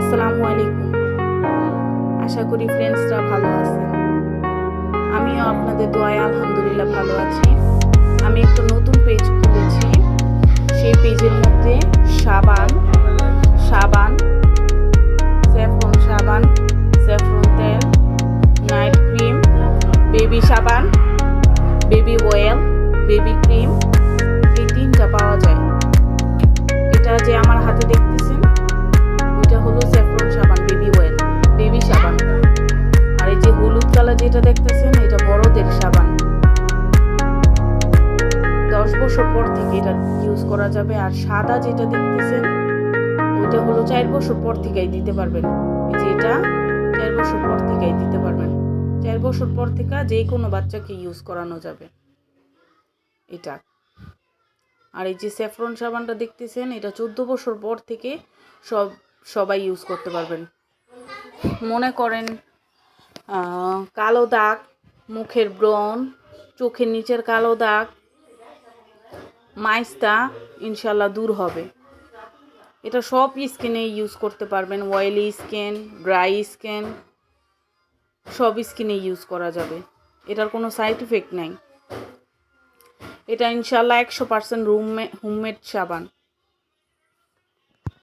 আসসালামু আলাইকুম। আশা করি ফ্রেন্ডসরা ভালো আছেন। আমিও আপনাদের দোয়ায় আলহামদুলিল্লাহ ভালো আছি। আমি একটা নতুন পেজ খুলেছি। সেই পেজের মধ্যে সাবান, স্যাফরন তেল, নাইট ক্রিম, বেবি সাবান, বেবি অয়েল, বেবি ক্রিম, এই তিনটা পাওয়া যায়। এটা যে আমার হাতে দেখতেছেন ওইটা হলো স্যাফরন সাবান, বেবি অয়েল, বেবি সাবান। আর এই যে হলুদ কালার যেটা দেখতেছেন এটা বড়দের সাবান। 10 বছর পর থেকে এটা ইউজ করা যাবে। আর সাদা যেটা দেখতেছেন ওইটা হলো 4 বছর পর থেকেই দিতে পারবেন। এই যে এটা 4 বছর পর থেকেই দিতে পারবেন। 4 বছর পর থেকে যে কোনো বাচ্চাকে ইউজ করানো যাবে এটা। আর এই যে স্যাফরন সাবানটা দেখতেছেন এটা 14 বছর পর থেকে সবাই ইউজ করতে পারবেন। মনে করেন কালো দাগ, মুখের ব্রণ, চোখের নিচের কালো দাগ, মাইস্তা ইনশাল্লাহ দূর হবে। এটা সব স্কিনে ইউজ করতে পারবেন। অয়েলি স্কিন, ড্রাই স্কিন, সব স্কিনে ইউজ করা যাবে। এটার কোনো সাইড ইফেক্ট নাই। এটা ইনশাল্লাহ 100% হোমমেড সাবান।